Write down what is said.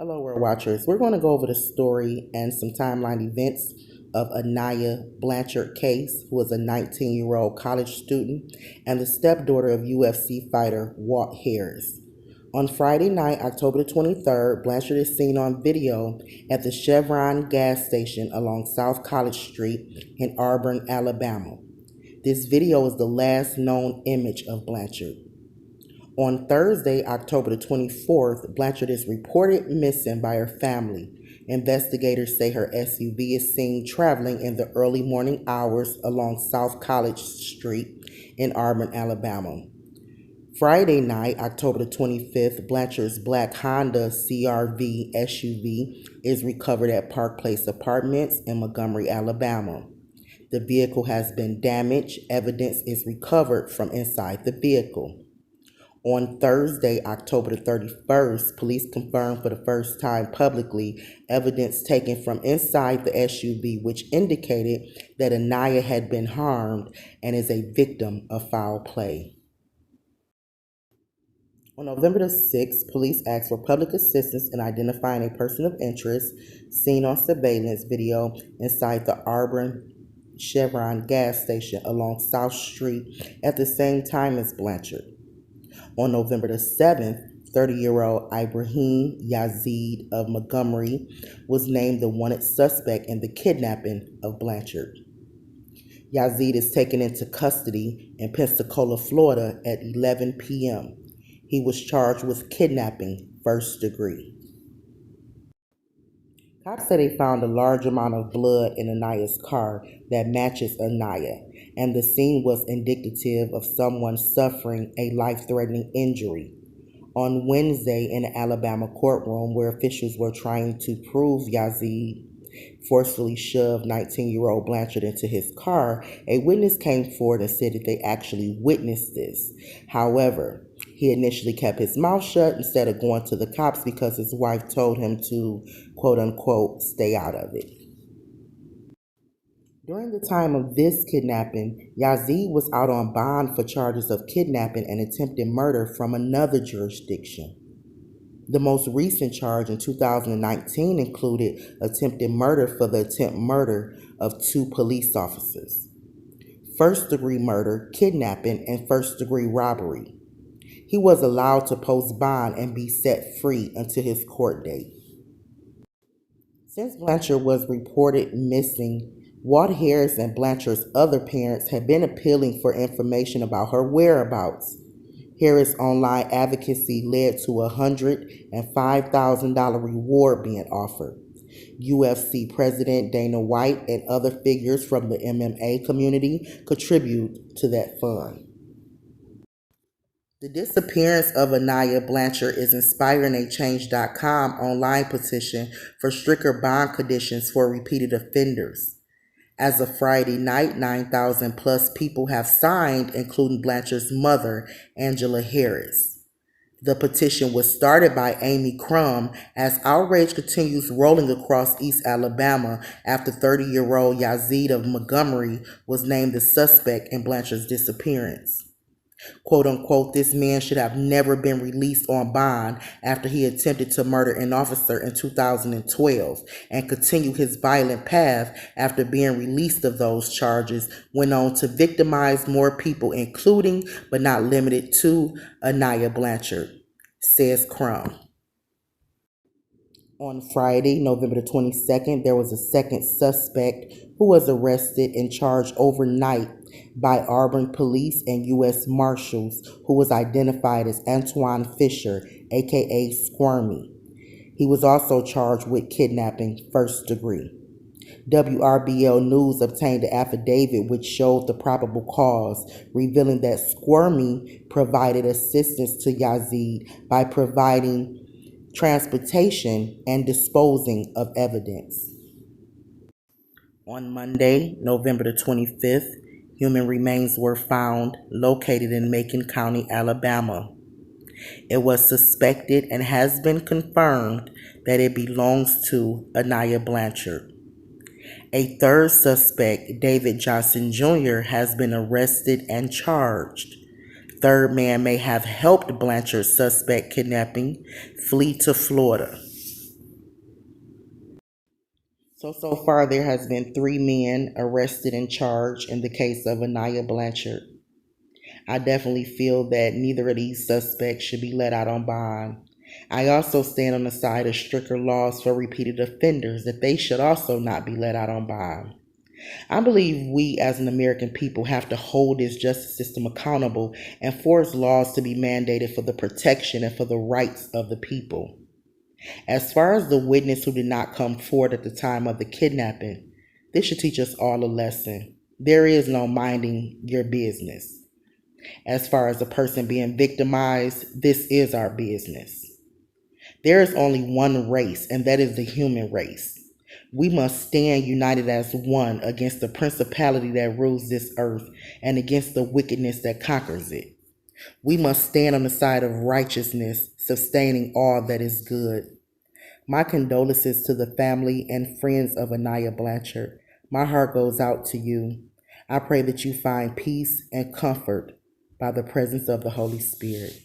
Hello, World Watchers. We're going to go over the story and some timeline events of Aniah Blanchard case, who was a 19-year-old college student and the stepdaughter of UFC fighter Walt Harris. On Friday night, October the 23rd, Blanchard is seen on video at the Chevron gas station along South College Street in Auburn, Alabama. This video is the last known image of Blanchard. On Thursday, October the 24th, Blanchard is reported missing by her family. Investigators say her SUV is seen traveling in the early morning hours along South College Street in Auburn, Alabama. Friday night, October the 25th, Blanchard's black Honda CR-V SUV is recovered at Park Place Apartments in Montgomery, Alabama. The vehicle has been damaged. Evidence is recovered from inside the vehicle. On Thursday, October the 31st, police confirmed for the first time publicly evidence taken from inside the SUV which indicated that Aniah had been harmed and is a victim of foul play. On November the 6th, police asked for public assistance in identifying a person of interest seen on surveillance video inside the Auburn Chevron gas station along South Street at the same time as Blanchard. On November the 7th, 30-year-old Ibrahim Yazid of Montgomery was named the wanted suspect in the kidnapping of Blanchard. Yazid is taken into custody in Pensacola, Florida at 11 p.m. He was charged with kidnapping first degree. Cops said they found a large amount of blood in Aniah's car that matches Aniah, and the scene was indicative of someone suffering a life-threatening injury. On Wednesday, in an Alabama courtroom where officials were trying to prove Yazid forcefully shoved 19-year-old Blanchard into his car, a witness came forward and said that they actually witnessed this. However, he initially kept his mouth shut instead of going to the cops because his wife told him to, quote-unquote, stay out of it. During the time of this kidnapping, Yazid was out on bond for charges of kidnapping and attempted murder from another jurisdiction. The most recent charge in 2019 included attempted murder for the attempted murder of 2 police officers, first-degree murder, kidnapping, and first-degree robbery. He was allowed to post bond and be set free until his court date. Since Blanchard was reported missing, Walt Harris and Blanchard's other parents had been appealing for information about her whereabouts. Harris' online advocacy led to a $105,000 reward being offered. UFC President Dana White and other figures from the MMA community contribute to that fund. The disappearance of Aniah Blanchard is inspiring a Change.com online petition for stricter bond conditions for repeated offenders. As of Friday night, 9,000 plus people have signed, including Blanchard's mother, Angela Harris. The petition was started by Amy Crum as outrage continues rolling across East Alabama after 30-year-old Yazid of Montgomery was named the suspect in Blanchard's disappearance. Quote-unquote, this man should have never been released on bond after he attempted to murder an officer in 2012 and continued his violent path after being released of those charges, went on to victimize more people, including but not limited to Aniah Blanchard, says Crum. On Friday, November the 22nd, there was a second suspect who was arrested and charged overnight by Auburn police and U.S. Marshals, who was identified as Antoine Fisher, aka Squirmy. He was also charged with kidnapping first degree. WRBL News obtained an affidavit which showed the probable cause, revealing that Squirmy provided assistance to Yazid by providing transportation and disposing of evidence. On Monday, November the 25th, human remains were found located in Macon County, Alabama. It was suspected and has been confirmed that it belongs to Aniah Blanchard. A third suspect, David Johnson Jr., has been arrested and charged. Third man may have helped Blanchard's suspect kidnapping flee to Florida. So far there has been 3 men arrested and charged in the case of Aniah Blanchard. I definitely feel that neither of these suspects should be let out on bond. I also stand on the side of stricter laws for repeated offenders, that they should also not be let out on bond. I believe we as an American people have to hold this justice system accountable and force laws to be mandated for the protection and for the rights of the people. As far as the witness who did not come forward at the time of the kidnapping, this should teach us all a lesson. There is no minding your business. As far as the person being victimized, this is our business. There is only one race, and that is the human race. We must stand united as one against the principality that rules this earth and against the wickedness that conquers it. We must stand on the side of righteousness, sustaining all that is good. My condolences to the family and friends of Aniah Blanchard. My heart goes out to you. I pray that you find peace and comfort by the presence of the Holy Spirit.